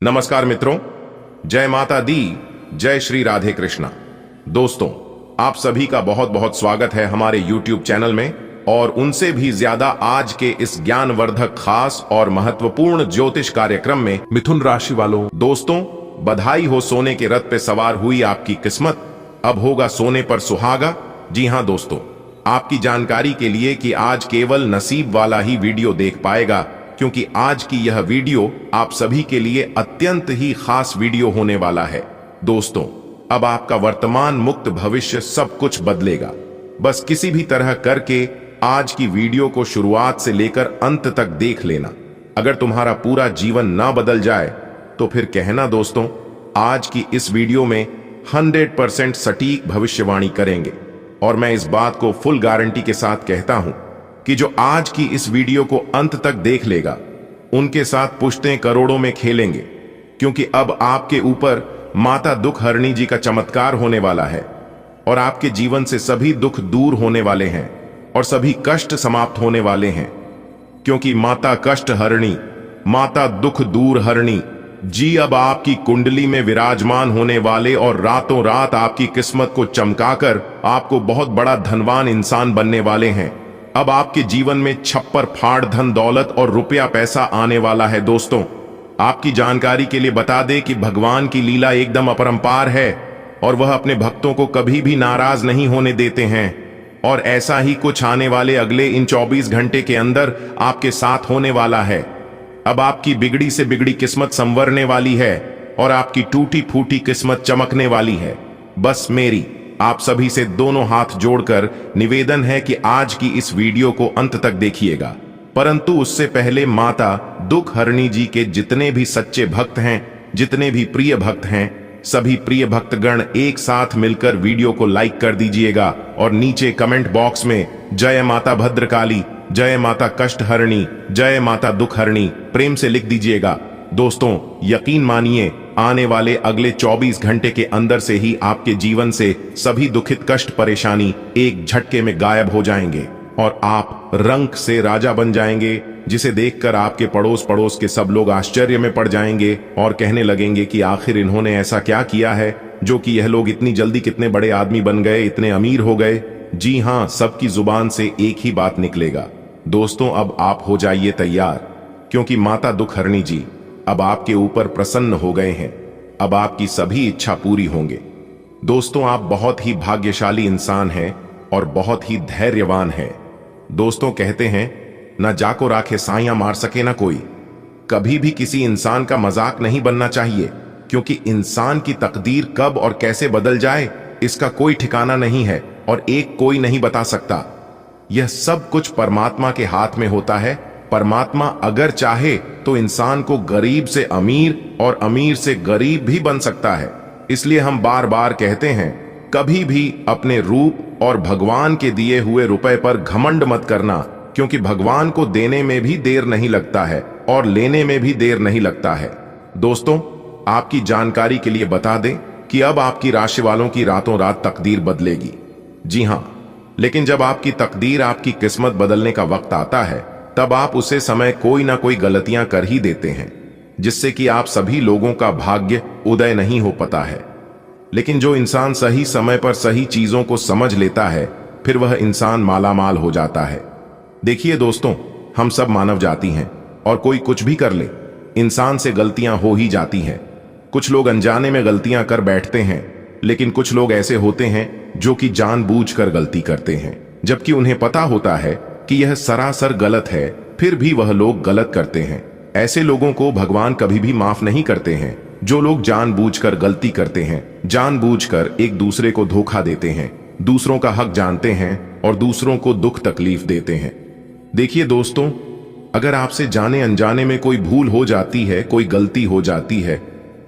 नमस्कार मित्रों, जय माता दी, जय श्री राधे कृष्णा। दोस्तों, आप सभी का बहुत बहुत स्वागत है हमारे YouTube चैनल में और उनसे भी ज्यादा आज के इस ज्ञानवर्धक खास और महत्वपूर्ण ज्योतिष कार्यक्रम में। मिथुन राशि वालों, दोस्तों, बधाई हो, सोने के रथ पे सवार हुई आपकी किस्मत, अब होगा सोने पर सुहागा। जी हां दोस्तों, आपकी जानकारी के लिए कि आज केवल नसीब वाला ही वीडियो देख पाएगा, क्योंकि आज की यह वीडियो आप सभी के लिए अत्यंत ही खास वीडियो होने वाला है। दोस्तों, अब आपका वर्तमान मुक्त भविष्य सब कुछ बदलेगा। बस किसी भी तरह करके आज की वीडियो को शुरुआत से लेकर अंत तक देख लेना। अगर तुम्हारा पूरा जीवन ना बदल जाए तो फिर कहना। दोस्तों, आज की इस वीडियो में 100% सटीक भविष्यवाणी करेंगे और मैं इस बात को फुल गारंटी के साथ कहता हूं कि जो आज की इस वीडियो को अंत तक देख लेगा, उनके साथ पुश्तें करोड़ों में खेलेंगे, क्योंकि अब आपके ऊपर माता दुख हरणी जी का चमत्कार होने वाला है और आपके जीवन से सभी दुख दूर होने वाले हैं और सभी कष्ट समाप्त होने वाले हैं, क्योंकि माता कष्ट हरणी, माता दुख दूर हरणी जी अब आपकी कुंडली में विराजमान होने वाले और रातों रात आपकी किस्मत को चमकाकर आपको बहुत बड़ा धनवान इंसान बनने वाले हैं। अब आपके जीवन में छप्पर फाड़ धन दौलत और रुपया पैसा आने वाला है। दोस्तों, आपकी जानकारी के लिए बता दें कि भगवान की लीला एकदम अपरंपार है और वह अपने भक्तों को कभी भी नाराज नहीं होने देते हैं। और ऐसा ही कुछ आने वाले अगले इन 24 घंटे के अंदर आपके साथ होने वाला है। अब आपकी बिगड़ी से बिगड़ी किस्मत संवरने वाली है और आपकी टूटी फूटी किस्मत चमकने वाली है। बस मेरी आप सभी से दोनों हाथ जोड़कर निवेदन है कि आज की इस वीडियो को अंत तक देखिएगा। परंतु उससे पहले माता दुख हरणी जी के जितने भी सच्चे भक्त हैं, जितने भी प्रिय भक्त हैं, सभी प्रिय भक्तगण एक साथ मिलकर वीडियो को लाइक कर दीजिएगा और नीचे कमेंट बॉक्स में जय माता भद्रकाली, जय माता कष्ट हरणी, जय माता दुख हरणी प्रेम से लिख दीजिएगा। दोस्तों, यकीन मानिए, आने वाले अगले 24 घंटे के अंदर से ही आपके जीवन से सभी दुखित कष्ट परेशानी एक झटके में गायब हो जाएंगे और आप रंक से राजा बन जाएंगे, जिसे देखकर आपके पड़ोस पड़ोस के सब लोग आश्चर्य में पड़ जाएंगे और कहने लगेंगे कि आखिर इन्होंने ऐसा क्या किया है जो कि यह लोग इतनी जल्दी कितने बड़े आदमी बन गए, इतने अमीर हो गए। जी हां, सबकी जुबान से एक ही बात निकलेगा। दोस्तों, अब आप हो जाइए तैयार, क्योंकि माता दुख हरणी जी अब आपके ऊपर प्रसन्न हो गए हैं। अब आपकी सभी इच्छा पूरी होंगे। दोस्तों, आप बहुत ही भाग्यशाली इंसान हैं और बहुत ही धैर्यवान हैं। दोस्तों, कहते हैं न जाको राखे साइयां मार सके ना कोई। कभी भी किसी इंसान का मजाक नहीं बनना चाहिए, क्योंकि इंसान की तकदीर कब और कैसे बदल जाए इसका कोई ठिकाना नहीं है और एक कोई नहीं बता सकता। यह सब कुछ परमात्मा के हाथ में होता है। परमात्मा अगर चाहे तो इंसान को गरीब से अमीर और अमीर से गरीब भी बन सकता है। इसलिए हम बार बार कहते हैं, कभी भी अपने रूप और भगवान के दिए हुए रुपए पर घमंड मत करना, क्योंकि भगवान को देने में भी देर नहीं लगता है और लेने में भी देर नहीं लगता है। दोस्तों, आपकी जानकारी के लिए बता दें कि अब आपकी राशि वालों की रातों रात तकदीर बदलेगी। जी हां, लेकिन जब आपकी तकदीर, आपकी किस्मत बदलने का वक्त आता है, तब आप उसे समय कोई ना कोई गलतियां कर ही देते हैं, जिससे कि आप सभी लोगों का भाग्य उदय नहीं हो पाता है। लेकिन जो इंसान सही समय पर सही चीजों को समझ लेता है, फिर वह इंसान मालामाल हो जाता है। देखिए दोस्तों, हम सब मानव जाति हैं और कोई कुछ भी कर ले, इंसान से गलतियां हो ही जाती हैं। कुछ लोग अनजाने में गलतियां कर बैठते हैं, लेकिन कुछ लोग ऐसे होते हैं जो कि जानबूझकर गलती करते हैं, जबकि उन्हें पता होता है कि यह सरासर गलत है, फिर भी वह लोग गलत करते हैं। ऐसे लोगों को भगवान कभी भी माफ नहीं करते हैं, जो लोग जानबूझकर गलती करते हैं, जानबूझकर एक दूसरे को धोखा देते हैं, दूसरों का हक जानते हैं और दूसरों को दुख तकलीफ देते हैं। देखिए दोस्तों, अगर आपसे जाने अनजाने में कोई भूल हो जाती है, कोई गलती हो जाती है,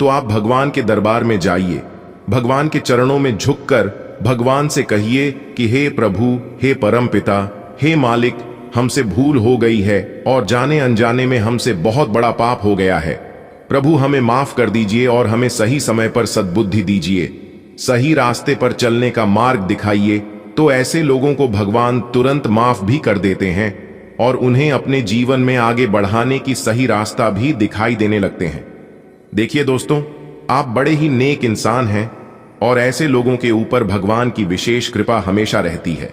तो आप भगवान के दरबार में जाइए, भगवान के चरणों में झुककर भगवान से कहिए कि हे प्रभु, हे परम पिता, हे मालिक, हमसे भूल हो गई है और जाने अनजाने में हमसे बहुत बड़ा पाप हो गया है। प्रभु, हमें माफ कर दीजिए और हमें सही समय पर सद्बुद्धि दीजिए, सही रास्ते पर चलने का मार्ग दिखाइए। तो ऐसे लोगों को भगवान तुरंत माफ भी कर देते हैं और उन्हें अपने जीवन में आगे बढ़ाने की सही रास्ता भी दिखाई देने लगते हैं। देखिए दोस्तों, आप बड़े ही नेक इंसान हैं और ऐसे लोगों के ऊपर भगवान की विशेष कृपा हमेशा रहती है।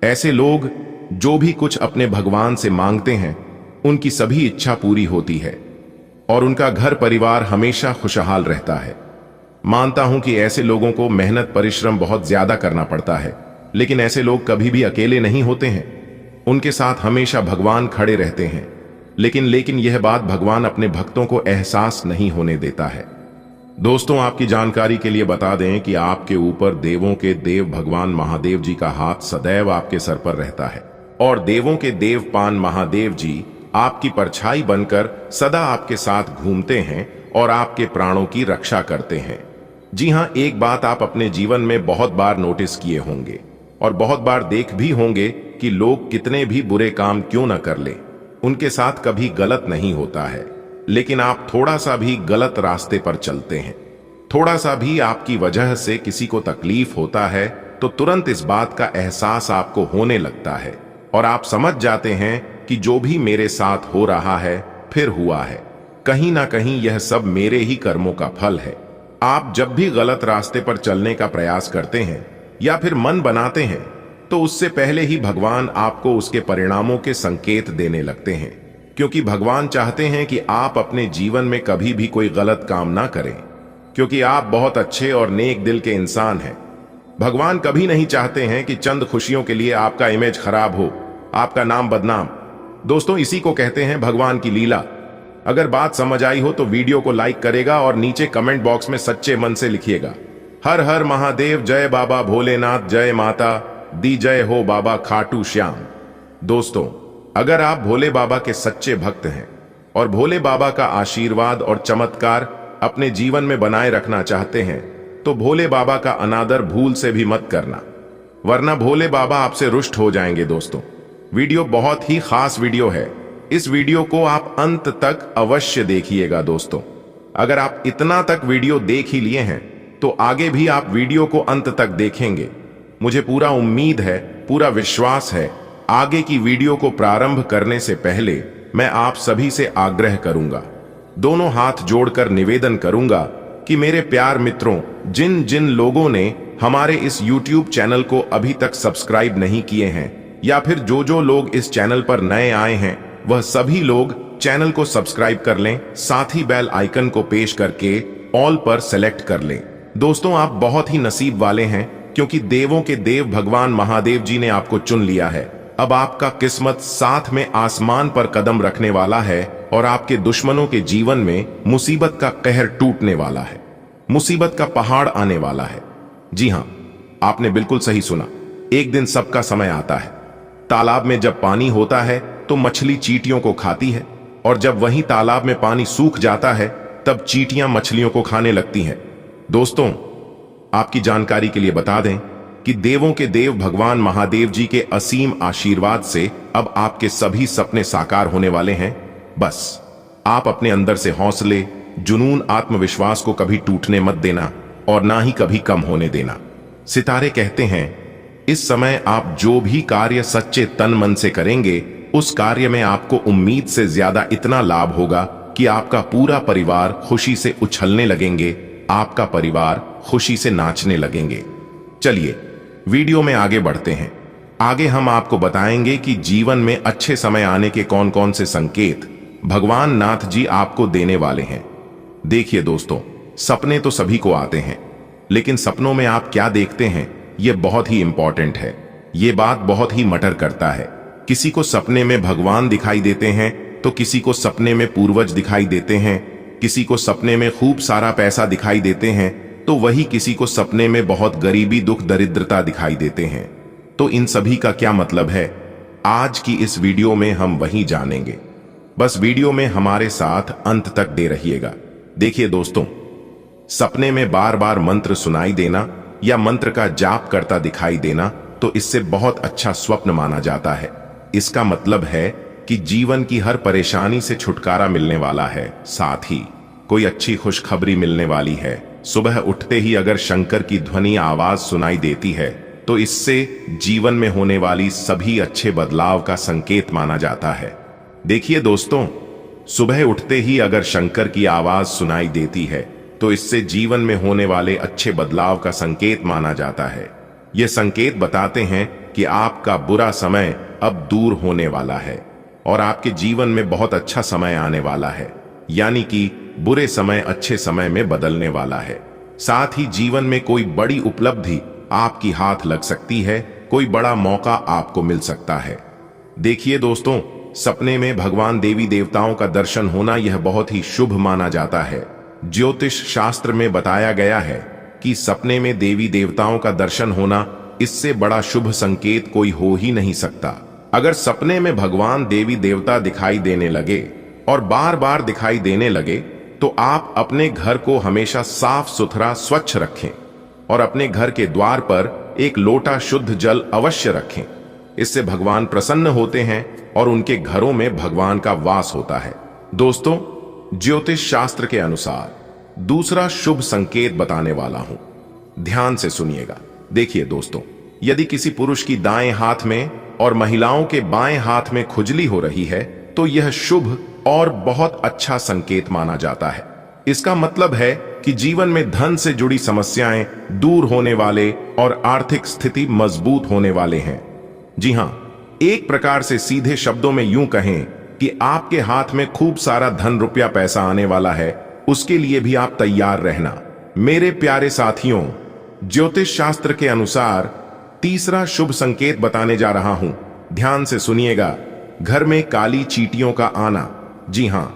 ऐसे लोग जो भी कुछ अपने भगवान से मांगते हैं उनकी सभी इच्छा पूरी होती है और उनका घर परिवार हमेशा खुशहाल रहता है। मानता हूं कि ऐसे लोगों को मेहनत परिश्रम बहुत ज्यादा करना पड़ता है, लेकिन ऐसे लोग कभी भी अकेले नहीं होते हैं। उनके साथ हमेशा भगवान खड़े रहते हैं। लेकिन यह बात भगवान अपने भक्तों को एहसास नहीं होने देता है। दोस्तों, आपकी जानकारी के लिए बता दें कि आपके ऊपर देवों के देव भगवान महादेव जी का हाथ सदैव आपके सर पर रहता है और देवों के देवपान महादेव जी आपकी परछाई बनकर सदा आपके साथ घूमते हैं और आपके प्राणों की रक्षा करते हैं। जी हां, एक बात आप अपने जीवन में बहुत बार नोटिस किए होंगे और बहुत बार देख भी होंगे कि लोग कितने भी बुरे काम क्यों न कर ले, उनके साथ कभी गलत नहीं होता है। लेकिन आप थोड़ा सा भी गलत रास्ते पर चलते हैं, थोड़ा सा भी आपकी वजह से किसी को तकलीफ होता है तो तुरंत इस बात का एहसास आपको होने लगता है और आप समझ जाते हैं कि जो भी मेरे साथ हो रहा है फिर हुआ है, कहीं ना कहीं यह सब मेरे ही कर्मों का फल है। आप जब भी गलत रास्ते पर चलने का प्रयास करते हैं या फिर मन बनाते हैं तो उससे पहले ही भगवान आपको उसके परिणामों के संकेत देने लगते हैं, क्योंकि भगवान चाहते हैं कि आप अपने जीवन में कभी भी कोई गलत काम ना करें, क्योंकि आप बहुत अच्छे और नेक दिल के इंसान हैं। भगवान कभी नहीं चाहते हैं कि चंद खुशियों के लिए आपका इमेज खराब हो, आपका नाम बदनाम। दोस्तों, इसी को कहते हैं भगवान की लीला। अगर बात समझ आई हो तो वीडियो को लाइक करेगा और नीचे कमेंट बॉक्स में सच्चे मन से लिखिएगा, हर हर महादेव, जय बाबा भोलेनाथ, जय माता दी जय हो बाबा खाटू श्याम। दोस्तों, अगर आप भोले बाबा के सच्चे भक्त हैं और भोले बाबा का आशीर्वाद और चमत्कार अपने जीवन में बनाए रखना चाहते हैं तो भोले बाबा का अनादर भूल से भी मत करना, वरना भोले बाबा आपसे रुष्ट हो जाएंगे। दोस्तों, वीडियो बहुत ही खास वीडियो है, इस वीडियो को आप अंत तक अवश्य देखिएगा। दोस्तों, अगर आप इतना तक वीडियो देख ही लिए हैं तो आगे भी आप वीडियो को अंत तक देखेंगे। मुझे पूरा उम्मीद है, पूरा विश्वास है। आगे की वीडियो को प्रारंभ करने से पहले मैं आप सभी से आग्रह करूंगा, दोनों हाथ जोड़कर निवेदन करूंगा कि मेरे प्यार मित्रों, जिन जिन लोगों ने हमारे इस YouTube चैनल को अभी तक सब्सक्राइब नहीं किए हैं या फिर जो लोग इस चैनल पर नए आए हैं, वह सभी लोग चैनल को सब्सक्राइब कर लें, साथ ही बेल आइकन को पेश करके ऑल पर सेलेक्ट कर लें। दोस्तों, आप बहुत ही नसीब वाले हैं, क्योंकि देवों के देव भगवान महादेव जी ने आपको चुन लिया है। अब आपका किस्मत साथ में आसमान पर कदम रखने वाला है और आपके दुश्मनों के जीवन में मुसीबत का कहर टूटने वाला है, मुसीबत का पहाड़ आने वाला है। जी हां, आपने बिल्कुल सही सुना। एक दिन सबका समय आता है। तालाब में जब पानी होता है तो मछली चींटियों को खाती है और जब वहीं तालाब में पानी सूख जाता है तब चींटियां मछलियों को खाने लगती हैं। दोस्तों, आपकी जानकारी के लिए बता दें कि देवों के देव भगवान महादेव जी के असीम आशीर्वाद से अब आपके सभी सपने साकार होने वाले हैं। बस आप अपने अंदर से हौसले, जुनून, आत्मविश्वास को कभी टूटने मत देना और ना ही कभी कम होने देना। सितारे कहते हैं, इस समय आप जो भी कार्य सच्चे तन मन से करेंगे उस कार्य में आपको उम्मीद से ज्यादा इतना लाभ होगा कि आपका पूरा परिवार खुशी से उछलने लगेंगे, आपका परिवार खुशी से नाचने लगेंगे। चलिए वीडियो में आगे बढ़ते हैं। आगे हम आपको बताएंगे कि जीवन में अच्छे समय आने के कौन कौन से संकेत भगवान नाथ जी आपको देने वाले हैं। देखिए दोस्तों, सपने तो सभी को आते हैं, लेकिन सपनों में आप क्या देखते हैं यह बहुत ही इंपॉर्टेंट है। यह बात बहुत ही मैटर करता है। किसी को सपने में भगवान दिखाई देते हैं तो किसी को सपने में पूर्वज दिखाई देते हैं, किसी को सपने में खूब सारा पैसा दिखाई देते हैं तो वही किसी को सपने में बहुत गरीबी, दुख, दरिद्रता दिखाई देते हैं। तो इन सभी का क्या मतलब है, आज की इस वीडियो में हम वही जानेंगे। बस वीडियो में हमारे साथ अंत तक दे रहिएगा। देखिए दोस्तों, सपने में बार बार मंत्र सुनाई देना या मंत्र का जाप करता दिखाई देना तो इससे बहुत अच्छा स्वप्न माना जाता है। इसका मतलब है कि जीवन की हर परेशानी से छुटकारा मिलने वाला है, साथ ही कोई अच्छी खुशखबरी मिलने वाली है। सुबह उठते ही अगर शंकर की ध्वनि आवाज सुनाई देती है तो इससे जीवन में होने वाली सभी अच्छे बदलाव का संकेत माना जाता है। देखिए दोस्तों, सुबह उठते ही अगर शंकर की आवाज सुनाई देती है तो इससे जीवन में होने वाले अच्छे बदलाव का संकेत माना जाता है। ये संकेत बताते हैं कि आपका बुरा समय अब दूर होने वाला है और आपके जीवन में बहुत अच्छा समय आने वाला है, यानी कि बुरे समय अच्छे समय में बदलने वाला है। साथ ही जीवन में कोई बड़ी उपलब्धि आपकी हाथ लग सकती है, कोई बड़ा मौका आपको मिल सकता है। देखिए दोस्तों, सपने में भगवान देवी देवताओं का दर्शन होना यह बहुत ही शुभ माना जाता है। ज्योतिष शास्त्र में बताया गया है कि सपने में देवी देवताओं का दर्शन होना, इससे बड़ा शुभ संकेत कोई हो ही नहीं सकता। अगर सपने में भगवान देवी देवता दिखाई देने लगे और बार बार दिखाई देने लगे तो आप अपने घर को हमेशा साफ सुथरा स्वच्छ रखें और अपने घर के द्वार पर एक लोटा शुद्ध जल अवश्य रखें। इससे भगवान प्रसन्न होते हैं और उनके घरों में भगवान का वास होता है। दोस्तों, ज्योतिष शास्त्र के अनुसार दूसरा शुभ संकेत बताने वाला हूं, ध्यान से सुनिएगा। देखिए दोस्तों, यदि किसी पुरुष की दाएं हाथ में और महिलाओं के बाएं हाथ में खुजली हो रही है तो यह शुभ और बहुत अच्छा संकेत माना जाता है। इसका मतलब है कि जीवन में धन से जुड़ी समस्याएं दूर होने वाले और आर्थिक स्थिति मजबूत होने वाले हैं। जी हां, एक प्रकार से सीधे शब्दों में यूं कहें कि आपके हाथ में खूब सारा धन रुपया पैसा आने वाला है, उसके लिए भी आप तैयार रहना। मेरे प्यारे साथियों, ज्योतिष शास्त्र के अनुसार तीसरा शुभ संकेत बताने जा रहा हूं, ध्यान से सुनिएगा। घर में काली चींटियों का आना। जी हां,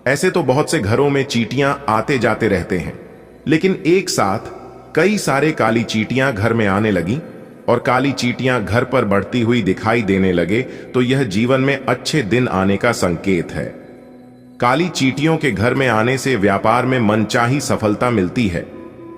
ऐसे तो बहुत से घरों में चींटियां आते जाते रहते हैं, लेकिन एक साथ कई सारे काली चींटियां घर में आने लगी और काली चींटियां घर पर बढ़ती हुई दिखाई देने लगे तो यह जीवन में अच्छे दिन आने का संकेत है। काली चींटियों के घर में आने से व्यापार में मनचाही सफलता मिलती है,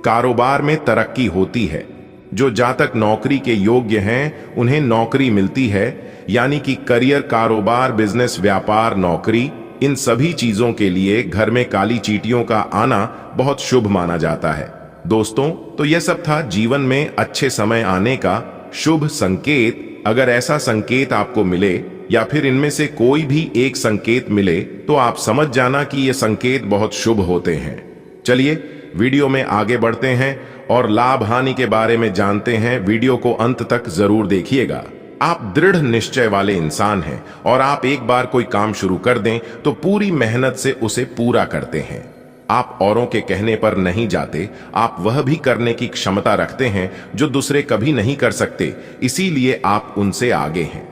कारोबार में तरक्की होती है। जो जातक नौकरी के योग्य हैं उन्हें नौकरी मिलती है, यानी कि करियर, कारोबार, बिजनेस, व्यापार, नौकरी, इन सभी चीजों के लिए घर में काली चींटियों का आना बहुत शुभ माना जाता है। दोस्तों, तो यह सब था जीवन में अच्छे समय आने का शुभ संकेत। अगर ऐसा संकेत आपको मिले या फिर इनमें से कोई भी एक संकेत मिले तो आप समझ जाना कि ये संकेत बहुत शुभ होते हैं। चलिए वीडियो में आगे बढ़ते हैं और लाभ हानि के बारे में जानते हैं। वीडियो को अंत तक जरूर देखिएगा। आप दृढ़ निश्चय वाले इंसान हैं और आप एक बार कोई काम शुरू कर दें तो पूरी मेहनत से उसे पूरा करते हैं। आप औरों के कहने पर नहीं जाते, आप वह भी करने की क्षमता रखते हैं जो दूसरे कभी नहीं कर सकते, इसीलिए आप उनसे आगे हैं।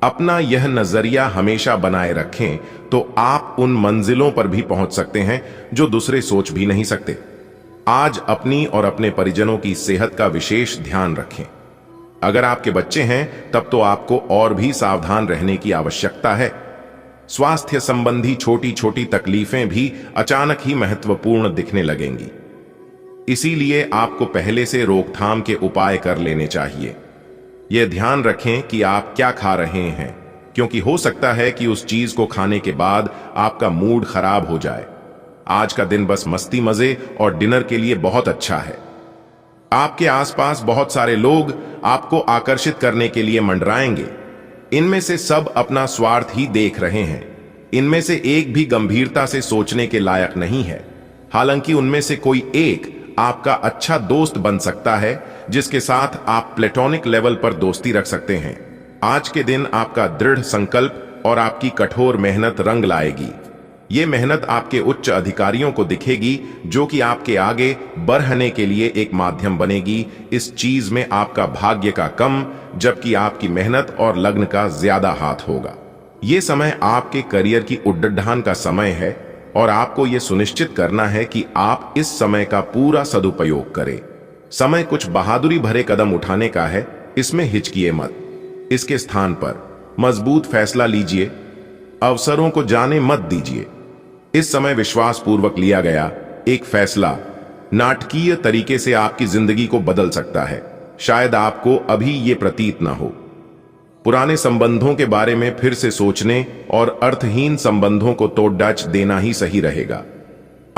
अपना यह नजरिया हमेशा बनाए रखें तो आप उन मंजिलों पर भी पहुंच सकते हैं जो दूसरे सोच भी नहीं सकते। आज अपनी और अपने परिजनों की सेहत का विशेष ध्यान रखें। अगर आपके बच्चे हैं तब तो आपको और भी सावधान रहने की आवश्यकता है। स्वास्थ्य संबंधी छोटी छोटी तकलीफें भी अचानक ही महत्वपूर्ण दिखने लगेंगी, इसीलिए आपको पहले से रोकथाम के उपाय कर लेने चाहिए। यह ध्यान रखें कि आप क्या खा रहे हैं, क्योंकि हो सकता है कि उस चीज को खाने के बाद आपका मूड खराब हो जाए। आज का दिन बस मस्ती, मजे और डिनर के लिए बहुत अच्छा है। आपके आसपास बहुत सारे लोग आपको आकर्षित करने के लिए मंडराएंगे। इनमें से सब अपना स्वार्थ ही देख रहे हैं। इनमें से एक भी गंभीरता से सोचने के लायक नहीं है। हालांकि उनमें से कोई एक आपका अच्छा दोस्त बन सकता है, जिसके साथ आप प्लेटोनिक लेवल पर दोस्ती रख सकते हैं। आज के दिन आपका दृढ़ संकल्प और आपकी कठोर मेहनत रंग लाएगी। ये मेहनत आपके उच्च अधिकारियों को दिखेगी, जो कि आपके आगे बढ़ने के लिए एक माध्यम बनेगी। इस चीज में आपका भाग्य का कम, जबकि आपकी मेहनत और लग्न का ज्यादा हाथ होगा। ये समय आपके करियर की उड्डाण का समय है और आपको यह सुनिश्चित करना है कि आप इस समय का पूरा सदुपयोग करें। समय कुछ बहादुरी भरे कदम उठाने का है, इसमें हिचकिए मत। इसके स्थान पर मजबूत फैसला लीजिए, अवसरों को जाने मत दीजिए। इस समय विश्वास पूर्वक लिया गया एक फैसला नाटकीय तरीके से आपकी जिंदगी को बदल सकता है। शायद आपको अभी ये प्रतीत ना हो। पुराने संबंधों के बारे में फिर से सोचने और अर्थहीन संबंधों को तोड़ डाच देना ही सही रहेगा।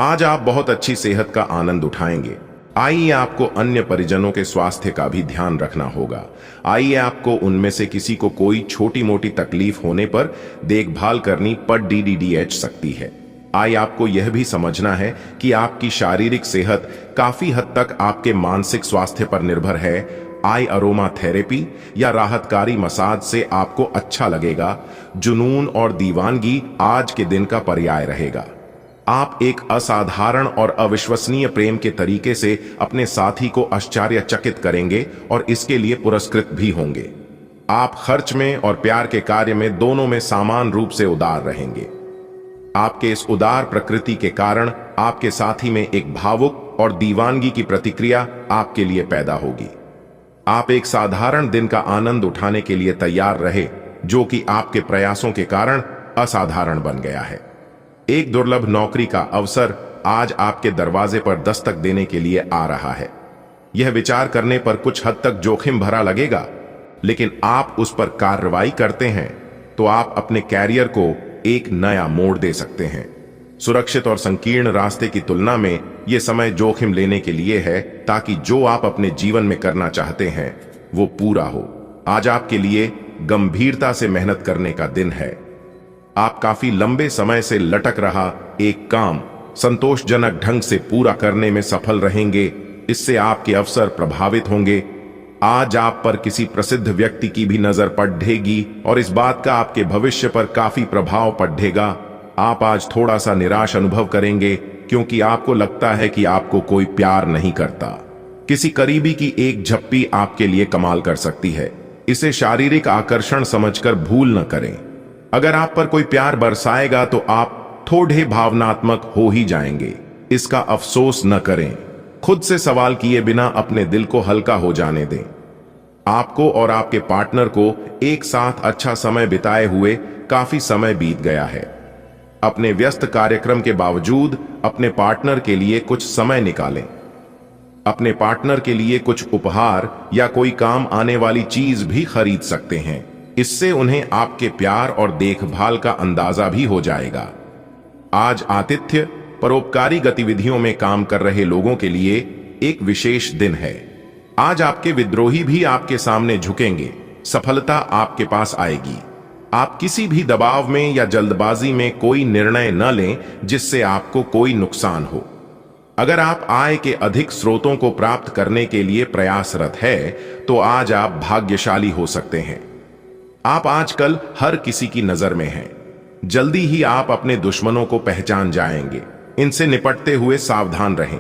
आज आप बहुत अच्छी सेहत का आनंद उठाएंगे। आइए आपको अन्य परिजनों के स्वास्थ्य का भी ध्यान रखना होगा। आइए आपको उनमें से किसी को कोई छोटी मोटी तकलीफ होने पर देखभाल करनी पड़ DDDH सकती है। आइए आपको यह भी समझना है कि आपकी शारीरिक सेहत काफी हद तक आपके मानसिक स्वास्थ्य पर निर्भर है। आई अरोमा थेरेपी या राहतकारी मसाज से आपको अच्छा लगेगा। जुनून और दीवानगी आज के दिन का पर्याय रहेगा। आप एक असाधारण और अविश्वसनीय प्रेम के तरीके से अपने साथी को आश्चर्यचकित करेंगे और इसके लिए पुरस्कृत भी होंगे। आप खर्च में और प्यार के कार्य में दोनों में समान रूप से उदार रहेंगे। आपके इस उदार प्रकृति के कारण आपके साथी में एक भावुक और दीवानगी की प्रतिक्रिया आपके लिए पैदा होगी। आप एक साधारण दिन का आनंद उठाने के लिए तैयार रहे, जो कि आपके प्रयासों के कारण असाधारण बन गया है। एक दुर्लभ नौकरी का अवसर आज आपके दरवाजे पर दस्तक देने के लिए आ रहा है। यह विचार करने पर कुछ हद तक जोखिम भरा लगेगा, लेकिन आप उस पर कार्रवाई करते हैं तो आप अपने कैरियर को एक नया मोड़ दे सकते हैं। सुरक्षित और संकीर्ण रास्ते की तुलना में यह समय जोखिम लेने के लिए है, ताकि जो आप अपने जीवन में करना चाहते हैं वो पूरा हो। आज आपके लिए गंभीरता से मेहनत करने का दिन है। आप काफी लंबे समय से लटक रहा एक काम संतोषजनक ढंग से पूरा करने में सफल रहेंगे। इससे आपके अवसर प्रभावित होंगे। आज आप पर किसी प्रसिद्ध व्यक्ति की भी नजर पड़ेगी और इस बात का आपके भविष्य पर काफी प्रभाव पड़ेगा। आप आज थोड़ा सा निराश अनुभव करेंगे, क्योंकि आपको लगता है कि आपको कोई प्यार नहीं करता। किसी करीबी की एक झप्पी आपके लिए कमाल कर सकती है। इसे शारीरिक आकर्षण समझकर भूल न करें। अगर आप पर कोई प्यार बरसाएगा तो आप थोड़े भावनात्मक हो ही जाएंगे। इसका अफसोस न करें। खुद से सवाल किए बिना अपने दिल को हल्का हो जाने दें। आपको और आपके पार्टनर को एक साथ अच्छा समय बिताए हुए काफी समय बीत गया है। अपने व्यस्त कार्यक्रम के बावजूद अपने पार्टनर के लिए कुछ समय निकालें। अपने पार्टनर के लिए कुछ उपहार या कोई काम आने वाली चीज भी खरीद सकते हैं। इससे उन्हें आपके प्यार और देखभाल का अंदाजा भी हो जाएगा। आज आतिथ्य परोपकारी गतिविधियों में काम कर रहे लोगों के लिए एक विशेष दिन है। आज आपके विद्रोही भी आपके सामने झुकेंगे। सफलता आपके पास आएगी। आप किसी भी दबाव में या जल्दबाजी में कोई निर्णय न लें जिससे आपको कोई नुकसान हो। अगर आप आय के अधिक स्रोतों को प्राप्त करने के लिए प्रयासरत है तो आज आप भाग्यशाली हो सकते हैं। आप आजकल हर किसी की नजर में हैं। जल्दी ही आप अपने दुश्मनों को पहचान जाएंगे। इनसे निपटते हुए सावधान रहें,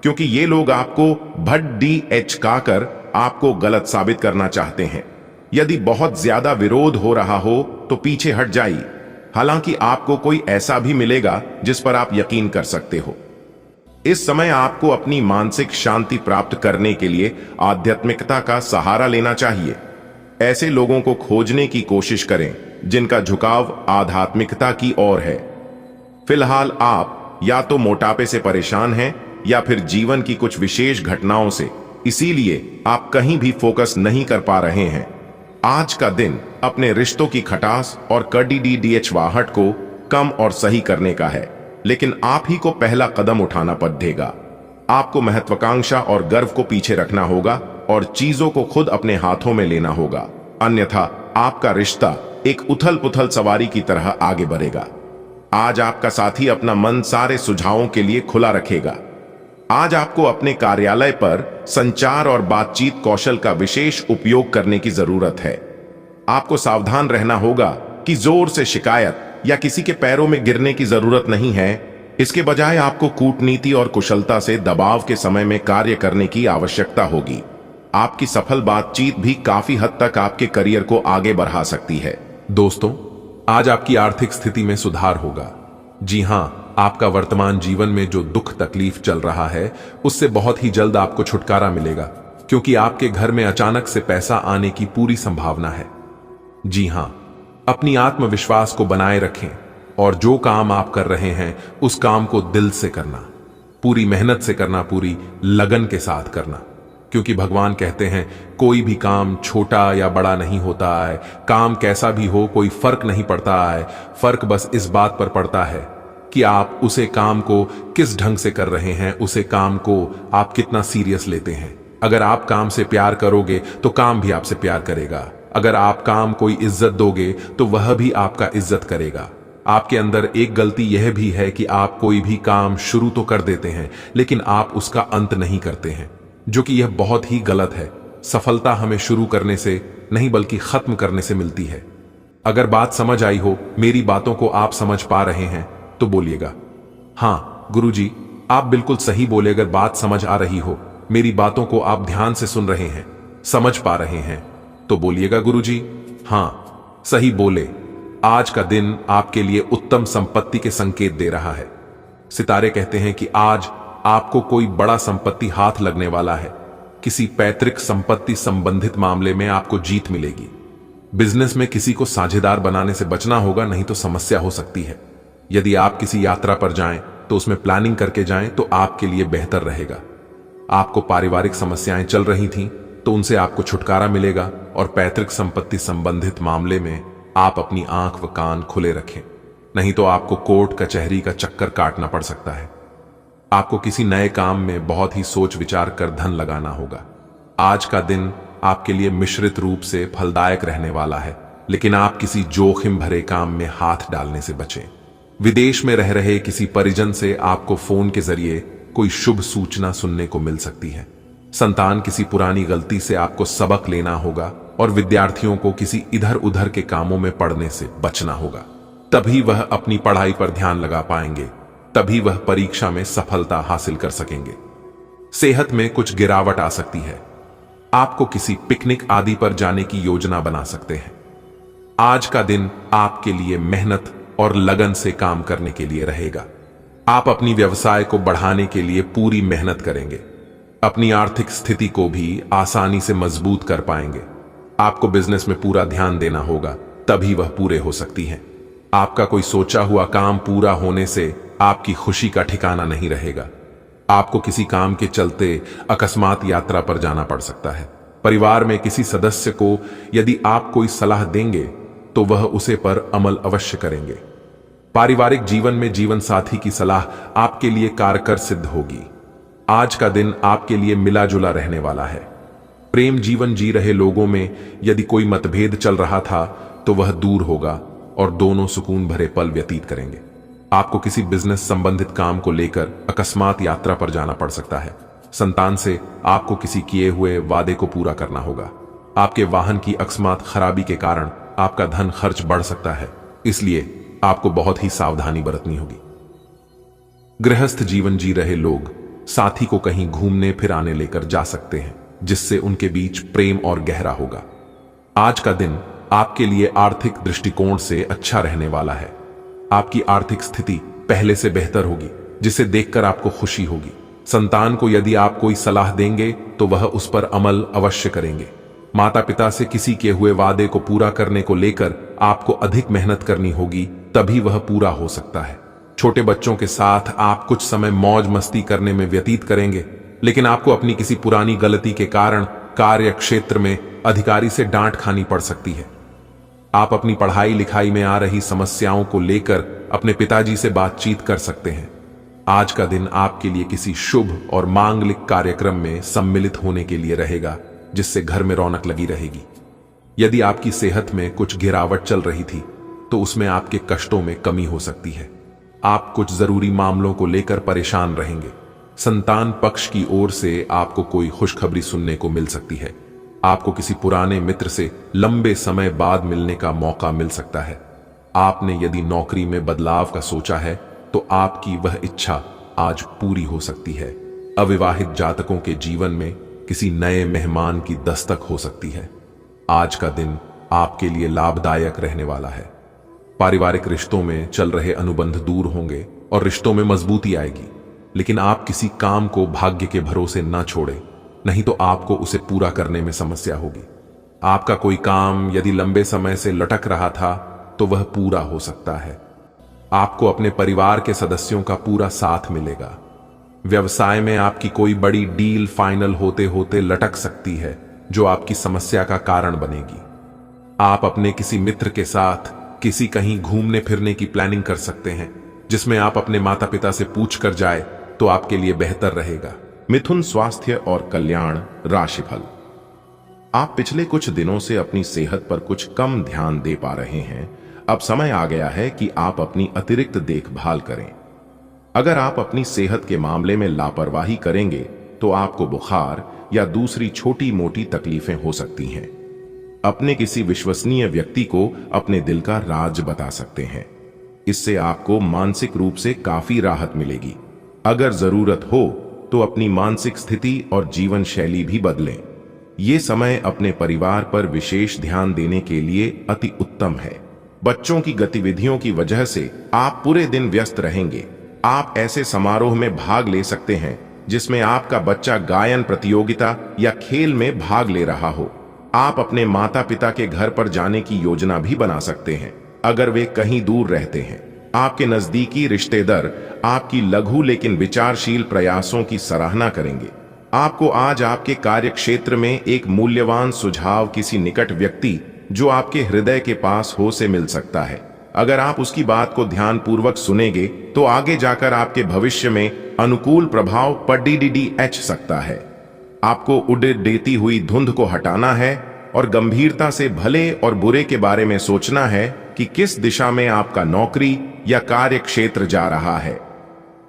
क्योंकि ये लोग आपको भड्डी कर आपको गलत साबित करना चाहते हैं। यदि बहुत ज्यादा विरोध हो रहा हो तो पीछे हट जाइए। हालांकि आपको कोई ऐसा भी मिलेगा जिस पर आप यकीन कर सकते हो। इस समय आपको अपनी मानसिक शांति प्राप्त करने के लिए आध्यात्मिकता का सहारा लेना चाहिए। ऐसे लोगों को खोजने की कोशिश करें जिनका झुकाव आध्यात्मिकता की ओर है। फिलहाल आप या तो मोटापे से परेशान हैं या फिर जीवन की कुछ विशेष घटनाओं से, इसीलिए आप कहीं भी फोकस नहीं कर पा रहे हैं। आज का दिन अपने रिश्तों की खटास और कड़ीडीडीएचवाहट को कम और सही करने का है, लेकिन आप ही को पहला कदम उठाना पड़ेगा। आपको महत्वाकांक्षा और गर्व को पीछे रखना होगा और चीजों को खुद अपने हाथों में लेना होगा, अन्यथा आपका रिश्ता एक उथल पुथल सवारी की तरह आगे बढ़ेगा। आज आपका साथी अपना मन सारे सुझावों के लिए खुला रखेगा। आज आपको अपने कार्यालय पर संचार और बातचीत कौशल का विशेष उपयोग करने की जरूरत है। आपको सावधान रहना होगा कि जोर से शिकायत या किसी के पैरों में गिरने की जरूरत नहीं है। इसके बजाय आपको कूटनीति और कुशलता से दबाव के समय में कार्य करने की आवश्यकता होगी। आपकी सफल बातचीत भी काफी हद तक आपके करियर को आगे बढ़ा सकती है। दोस्तों, आज आपकी आर्थिक स्थिति में सुधार होगा। जी हां, आपका वर्तमान जीवन में जो दुख तकलीफ चल रहा है उससे बहुत ही जल्द आपको छुटकारा मिलेगा, क्योंकि आपके घर में अचानक से पैसा आने की पूरी संभावना है। जी हां, अपनी आत्मविश्वास को बनाए रखें और जो काम आप कर रहे हैं उस काम को दिल से करना, पूरी मेहनत से करना, पूरी लगन के साथ करना, क्योंकि भगवान कहते हैं कोई भी काम छोटा या बड़ा नहीं होता है। काम कैसा भी हो कोई फर्क नहीं पड़ता है। फर्क बस इस बात पर पड़ता है कि आप उसे काम को किस ढंग से कर रहे हैं, उसे काम को आप कितना सीरियस लेते हैं। अगर आप काम से प्यार करोगे तो काम भी आपसे प्यार करेगा। अगर आप काम कोई इज्जत दोगे तो वह भी आपका इज्जत करेगा। आपके अंदर एक गलती यह भी है कि आप कोई भी काम शुरू तो कर देते हैं लेकिन आप उसका अंत नहीं करते हैं, जो कि यह बहुत ही गलत है। सफलता हमें शुरू करने से नहीं बल्कि खत्म करने से मिलती है। अगर बात समझ आई हो, मेरी बातों को आप समझ पा रहे हैं तो बोलिएगा हाँ गुरुजी, आप बिल्कुल सही बोले। अगर बात समझ आ रही हो, मेरी बातों को आप ध्यान से सुन रहे हैं, समझ पा रहे हैं तो बोलिएगा गुरुजी हाँ सही बोले। आज का दिन आपके लिए उत्तम संपत्ति के संकेत दे रहा है। सितारे कहते हैं कि आज आपको कोई बड़ा संपत्ति हाथ लगने वाला है। किसी पैतृक संपत्ति संबंधित मामले में आपको जीत मिलेगी। बिजनेस में किसी को साझेदार बनाने से बचना होगा, नहीं तो समस्या हो सकती है। यदि आप किसी यात्रा पर जाएं तो उसमें प्लानिंग करके जाएं तो आपके लिए बेहतर रहेगा। आपको पारिवारिक समस्याएं चल रही थीं तो उनसे आपको छुटकारा मिलेगा, और पैतृक संपत्ति संबंधित मामले में आप अपनी आंख व कान खुले रखें, नहीं तो आपको कोर्ट कचहरी का चक्कर काटना पड़ सकता है। आपको किसी नए काम में बहुत ही सोच विचार कर धन लगाना होगा। आज का दिन आपके लिए मिश्रित रूप से फलदायक रहने वाला है, लेकिन आप किसी जोखिम भरे काम में हाथ डालने से बचें। विदेश में रह रहे किसी परिजन से आपको फोन के जरिए कोई शुभ सूचना सुनने को मिल सकती है। संतान किसी पुरानी गलती से आपको सबक लेना होगा, और विद्यार्थियों को किसी इधर उधर के कामों में पड़ने से बचना होगा। तभी वह अपनी पढ़ाई पर ध्यान लगा पाएंगे, तभी वह परीक्षा में सफलता हासिल कर सकेंगे। सेहत में कुछ गिरावट आ सकती है। आपको किसी पिकनिक आदि पर जाने की योजना बना सकते हैं। आज का दिन आपके लिए मेहनत और लगन से काम करने के लिए रहेगा। आप अपनी व्यवसाय को बढ़ाने के लिए पूरी मेहनत करेंगे। अपनी आर्थिक स्थिति को भी आसानी से मजबूत कर पाएंगे। आपको बिजनेस में पूरा ध्यान देना होगा, तभी वह पूरे हो सकती हैं। आपका कोई सोचा हुआ काम पूरा होने से आपकी खुशी का ठिकाना नहीं रहेगा। आपको किसी काम के चलते अकस्मात यात्रा पर जाना पड़ सकता है। परिवार में किसी सदस्य को यदि आप कोई सलाह देंगे तो वह उसे पर अमल अवश्य करेंगे। पारिवारिक जीवन में जीवन साथी की सलाह आपके लिए कारगर सिद्ध होगी। आज का दिन आपके लिए मिला जुला रहने वाला है। प्रेम जीवन जी रहे लोगों में यदि कोई मतभेद चल रहा था तो वह दूर होगा और दोनों सुकून भरे पल व्यतीत करेंगे। आपको किसी बिजनेस संबंधित काम को लेकर अकस्मात यात्रा पर जाना पड़ सकता है। संतान से आपको किसी किए हुए वादे को पूरा करना होगा। आपके वाहन की अकस्मात खराबी के कारण आपका धन खर्च बढ़ सकता है, इसलिए आपको बहुत ही सावधानी बरतनी होगी। गृहस्थ जीवन जी रहे लोग साथी को कहीं घूमने फिराने लेकर जा सकते हैं, जिससे उनके बीच प्रेम और गहरा होगा। आज का दिन आपके लिए आर्थिक दृष्टिकोण से अच्छा रहने वाला है। आपकी आर्थिक स्थिति पहले से बेहतर होगी, जिसे देखकर आपको खुशी होगी। संतान को यदि आप कोई सलाह देंगे तो वह उस पर अमल अवश्य करेंगे। माता पिता से किसी के हुए वादे को पूरा करने को लेकर आपको अधिक मेहनत करनी होगी, तभी वह पूरा हो सकता है। छोटे बच्चों के साथ आप कुछ समय मौज मस्ती करने में व्यतीत करेंगे, लेकिन आपको अपनी किसी पुरानी गलती के कारण कार्य क्षेत्र में अधिकारी से डांट खानी पड़ सकती है। आप अपनी पढ़ाई लिखाई में आ रही समस्याओं को लेकर अपने पिताजी से बातचीत कर सकते हैं। आज का दिन आपके लिए किसी शुभ और मांगलिक कार्यक्रम में सम्मिलित होने के लिए रहेगा, जिससे घर में रौनक लगी रहेगी। यदि आपकी सेहत में कुछ गिरावट चल रही थी तो उसमें आपके कष्टों में कमी हो सकती है। आप कुछ जरूरी मामलों को लेकर परेशान रहेंगे। संतान पक्ष की ओर से आपको कोई खुशखबरी सुनने को मिल सकती है। आपको किसी पुराने मित्र से लंबे समय बाद मिलने का मौका मिल सकता है। आपने यदि नौकरी में बदलाव का सोचा है तो आपकी वह इच्छा आज पूरी हो सकती है। अविवाहित जातकों के जीवन में किसी नए मेहमान की दस्तक हो सकती है। आज का दिन आपके लिए लाभदायक रहने वाला है। पारिवारिक रिश्तों में चल रहे अनुबंध दूर होंगे और रिश्तों में मजबूती आएगी, लेकिन आप किसी काम को भाग्य के भरोसे न छोड़ें, नहीं तो आपको उसे पूरा करने में समस्या होगी। आपका कोई काम यदि लंबे समय से लटक रहा था तो वह पूरा हो सकता है। आपको अपने परिवार के सदस्यों का पूरा साथ मिलेगा। व्यवसाय में आपकी कोई बड़ी डील फाइनल होते होते लटक सकती है, जो आपकी समस्या का कारण बनेगी। आप अपने किसी मित्र के साथ किसी कहीं घूमने फिरने की प्लानिंग कर सकते हैं, जिसमें आप अपने माता पिता से पूछ कर जाए तो आपके लिए बेहतर रहेगा। मिथुन, स्वास्थ्य और कल्याण, राशिफल। आप पिछले कुछ दिनों से अपनी सेहत पर कुछ कम ध्यान दे पा रहे हैं। अब समय आ गया है कि आप अपनी अतिरिक्त देखभाल करें। अगर आप अपनी सेहत के मामले में लापरवाही करेंगे तो आपको बुखार या दूसरी छोटी मोटी तकलीफें हो सकती हैं। अपने किसी विश्वसनीय व्यक्ति को अपने दिल का राज बता सकते हैं। इससे आपको मानसिक रूप से काफी राहत मिलेगी। अगर जरूरत हो तो अपनी मानसिक स्थिति और जीवन शैली भी बदलें। ये समय अपने परिवार पर विशेष ध्यान देने के लिए अति उत्तम है। बच्चों की गतिविधियों की वजह से आप पूरे दिन व्यस्त रहेंगे। आप ऐसे समारोह में भाग ले सकते हैं जिसमें आपका बच्चा गायन प्रतियोगिता या खेल में भाग ले रहा हो। आप अपने माता पिता के घर पर जाने की योजना भी बना सकते हैं अगर वे कहीं दूर रहते हैं। आपके नजदीकी रिश्तेदार आपकी लघु लेकिन विचारशील प्रयासों की सराहना करेंगे। आपको आज आपके कार्य क्षेत्र में एक मूल्यवान सुझाव किसी निकट व्यक्ति जो आपके हृदय के पास हो से मिल सकता है। अगर आप उसकी बात को ध्यानपूर्वक सुनेंगे तो आगे जाकर आपके भविष्य में अनुकूल प्रभाव पड़ सकता है। आपको उड़ती हुई धुंध को हटाना है और गंभीरता से भले और बुरे के बारे में सोचना है कि किस दिशा में आपका नौकरी या कार्य क्षेत्र जा रहा है।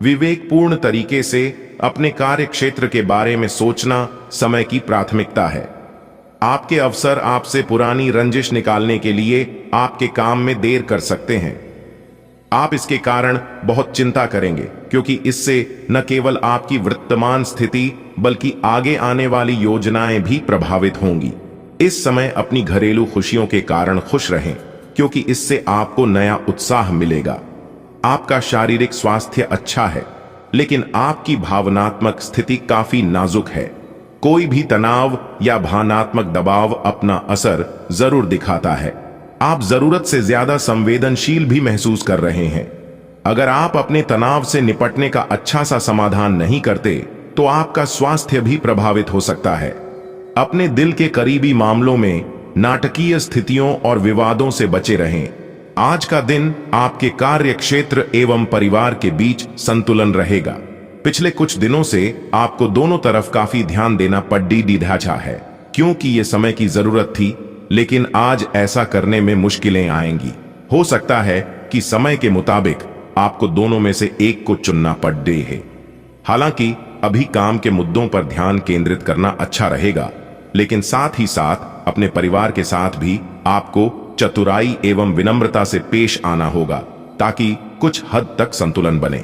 विवेकपूर्ण तरीके से अपने कार्य क्षेत्र के बारे में सोचना समय की प्राथमिकता है। आपके अफसर आपसे पुरानी रंजिश निकालने के लिए आपके काम में देर कर सकते हैं। आप इसके कारण बहुत चिंता करेंगे क्योंकि इससे न केवल आपकी वर्तमान स्थिति बल्कि आगे आने वाली योजनाएं भी प्रभावित होंगी। इस समय अपनी घरेलू खुशियों के कारण खुश रहें क्योंकि इससे आपको नया उत्साह मिलेगा। आपका शारीरिक स्वास्थ्य अच्छा है लेकिन आपकी भावनात्मक स्थिति काफी नाजुक है। कोई भी तनाव या भावनात्मक दबाव अपना असर जरूर दिखाता है। आप जरूरत से ज्यादा संवेदनशील भी महसूस कर रहे हैं। अगर आप अपने तनाव से निपटने का अच्छा सा समाधान नहीं करते तो आपका स्वास्थ्य भी प्रभावित हो सकता है। अपने दिल के करीबी मामलों में नाटकीय स्थितियों और विवादों से बचे रहें। आज का दिन आपके कार्य क्षेत्र एवं परिवार के बीच संतुलन रहेगा। पिछले कुछ दिनों से आपको दोनों तरफ काफी ध्यान देना पड़ा है क्योंकि ये समय की जरूरत थी, लेकिन आज ऐसा करने में मुश्किलें आएंगी। हो सकता है कि समय के मुताबिक आपको दोनों में से एक को चुनना पड़े। हालांकि अभी काम के मुद्दों पर ध्यान केंद्रित करना अच्छा रहेगा, लेकिन साथ ही साथ अपने परिवार के साथ भी आपको चतुराई एवं विनम्रता से पेश आना होगा ताकि कुछ हद तक संतुलन बने।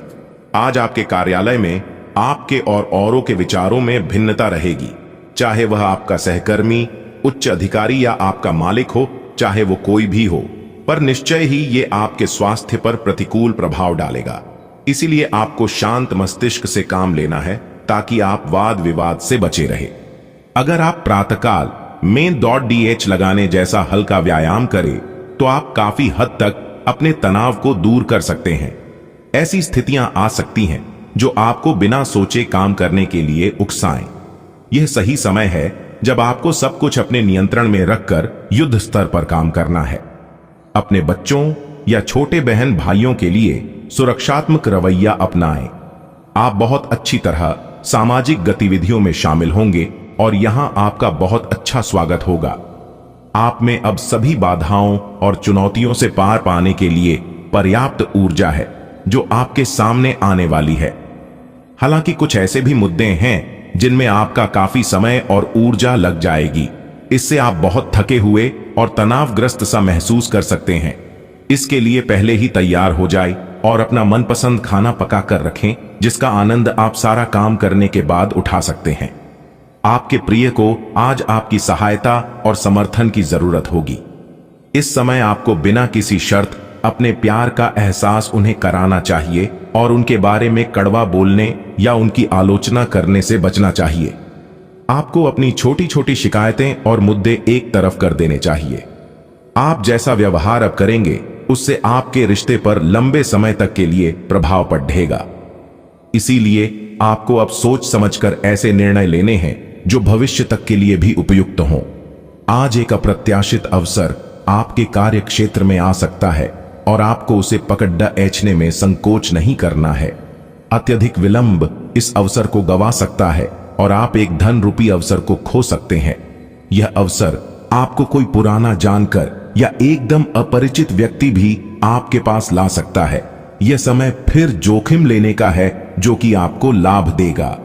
आज आपके कार्यालय में आपके और औरों के विचारों में भिन्नता रहेगी, चाहे वह आपका सहकर्मी, उच्च अधिकारी या आपका मालिक हो, चाहे वो कोई भी हो, पर निश्चय ही ये आपके स्वास्थ्य पर प्रतिकूल प्रभाव डालेगा। इसीलिए आपको शांत मस्तिष्क से काम लेना है ताकि आप वाद विवाद से बचे रहे। अगर आप प्रातःकाल में दौड़ DH लगाने जैसा हल्का व्यायाम करें तो आप काफी हद तक अपने तनाव को दूर कर सकते हैं। ऐसी स्थितियां आ सकती हैं जो आपको बिना सोचे काम करने के लिए उकसाएं। यह सही समय है जब आपको सब कुछ अपने नियंत्रण में रखकर युद्ध स्तर पर काम करना है। अपने बच्चों या छोटे बहन भाइयों के लिए सुरक्षात्मक रवैया अपनाएं। आप बहुत अच्छी तरह सामाजिक गतिविधियों में शामिल होंगे और यहां आपका बहुत अच्छा स्वागत होगा। आप में अब सभी बाधाओं और चुनौतियों से पार पाने के लिए पर्याप्त ऊर्जा है जो आपके सामने आने वाली है। हालांकि कुछ ऐसे भी मुद्दे हैं जिनमें आपका काफी समय और ऊर्जा लग जाएगी। इससे आप बहुत थके हुए और तनावग्रस्त सा महसूस कर सकते हैं। इसके लिए पहले ही तैयार हो जाए और अपना मनपसंद खाना पका कर रखें जिसका आनंद आप सारा काम करने के बाद उठा सकते हैं। आपके प्रिय को आज आपकी सहायता और समर्थन की जरूरत होगी। इस समय आपको बिना किसी शर्त अपने प्यार का एहसास उन्हें कराना चाहिए और उनके बारे में कड़वा बोलने या उनकी आलोचना करने से बचना चाहिए। आपको अपनी छोटी छोटी शिकायतें और मुद्दे एक तरफ कर देने चाहिए। आप जैसा व्यवहार अब करेंगे उससे आपके रिश्ते पर लंबे समय तक के लिए प्रभाव पड़ेगा। इसीलिए आपको अब सोच समझकर ऐसे निर्णय लेने हैं जो भविष्य तक के लिए भी उपयुक्त हों। आज एक अप्रत्याशित अवसर आपके कार्य क्षेत्र में आ सकता है और आपको उसे पकड़ने में संकोच नहीं करना है। अत्यधिक विलंब इस अवसर को गवा सकता है और आप एक धन रूपी अवसर को खो सकते हैं। यह अवसर आपको कोई पुराना जानकर या एकदम अपरिचित व्यक्ति भी आपके पास ला सकता है। यह समय फिर जोखिम लेने का है जो कि आपको लाभ देगा।